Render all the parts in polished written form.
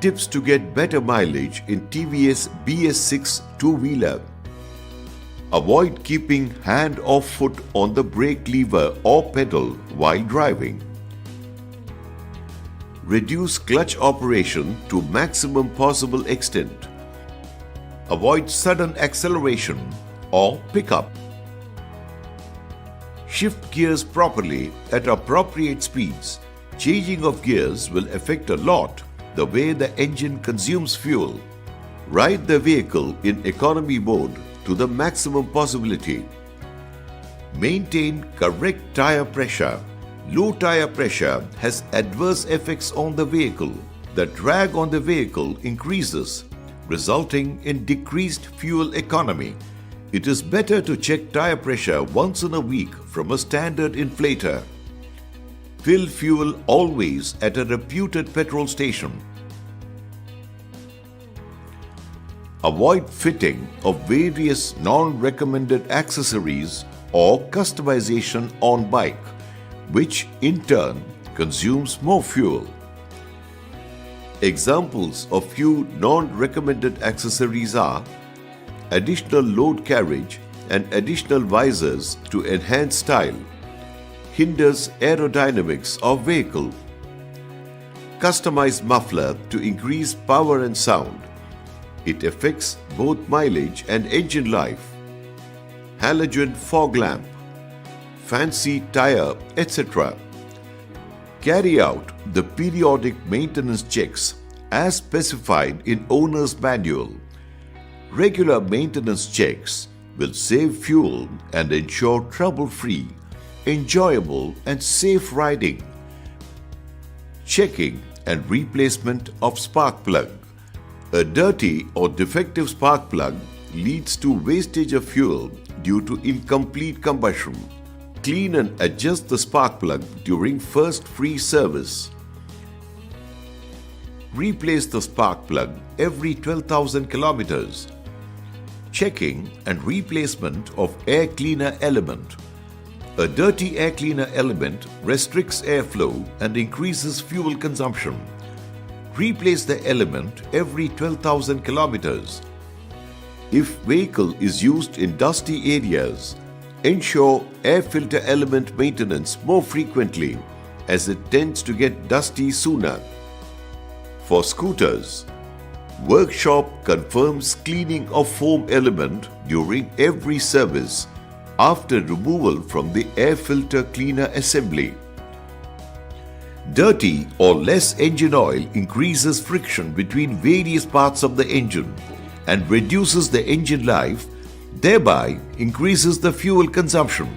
Tips to get better mileage in TVS BS6 two-wheeler. Avoid keeping hand or foot on the brake lever or pedal while driving. Reduce clutch operation to maximum possible extent. Avoid sudden acceleration or pickup. Shift gears properly at appropriate speeds. Changing of gears will affect a lot the way the engine consumes fuel. Ride the vehicle in economy mode to the maximum possibility. Maintain correct tire pressure. Low tire pressure has adverse effects on the vehicle. The drag on the vehicle increases, resulting in decreased fuel economy. It is better to check tire pressure once in a week from a standard inflator. Fill fuel always at a reputed petrol station. Avoid fitting of various non-recommended accessories or customization on bike, which in turn consumes more fuel. Examples of few non-recommended accessories are additional load carriage and additional visors to enhance style, hinders aerodynamics of vehicle, customized muffler to increase power and sound. It affects both mileage and engine life, halogen fog lamp, fancy tire, etc. Carry out the periodic maintenance checks as specified in owner's manual. Regular maintenance checks will save fuel and ensure trouble-free, enjoyable and safe riding. Checking and replacement of spark plug. A dirty or defective spark plug leads to wastage of fuel due to incomplete combustion. Clean and adjust the spark plug during first free service. Replace the spark plug every 12,000 kilometers. Checking and replacement of air cleaner element. A dirty air cleaner element restricts airflow and increases fuel consumption. Replace the element every 12,000 kilometers. If vehicle is used in dusty areas, ensure air filter element maintenance more frequently as it tends to get dusty sooner. For scooters, workshop confirms cleaning of foam element during every service after removal from the air filter cleaner assembly. Dirty or less engine oil increases friction between various parts of the engine and reduces the engine life, thereby increases the fuel consumption.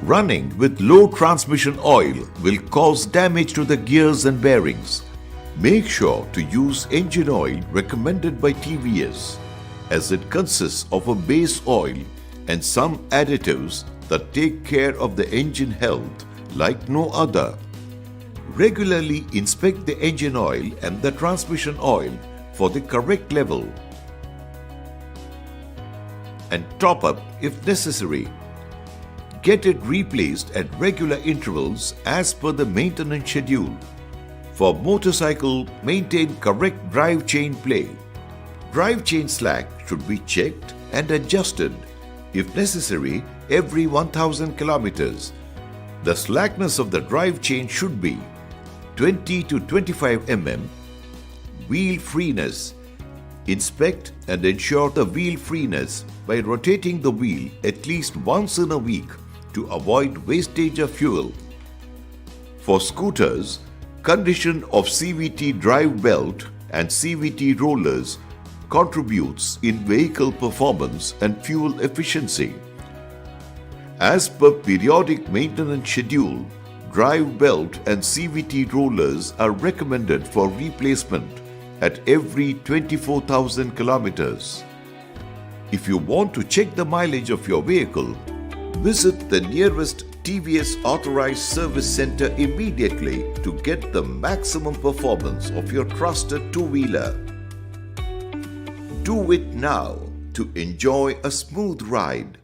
Running with low transmission oil will cause damage to the gears and bearings. Make sure to use engine oil recommended by TVS, as it consists of a base oil and some additives that take care of the engine health like no other. Regularly inspect the engine oil and the transmission oil for the correct level and top up if necessary. Get it replaced at regular intervals as per the maintenance schedule. For motorcycle, maintain correct drive chain play. Drive chain slack should be checked and adjusted, if necessary, every 1000 kilometers. The slackness of the drive chain should be 20 to 25 mm. Wheel freeness. Inspect and ensure the wheel freeness by rotating the wheel at least once in a week to avoid wastage of fuel. For scooters, condition of CVT drive belt and CVT rollers contributes in vehicle performance and fuel efficiency. As per periodic maintenance schedule, drive belt and CVT rollers are recommended for replacement at every 24,000 kilometers. If you want to check the mileage of your vehicle, visit the nearest TVS Authorized Service Centre immediately to get the maximum performance of your trusted two-wheeler. Do it now to enjoy a smooth ride.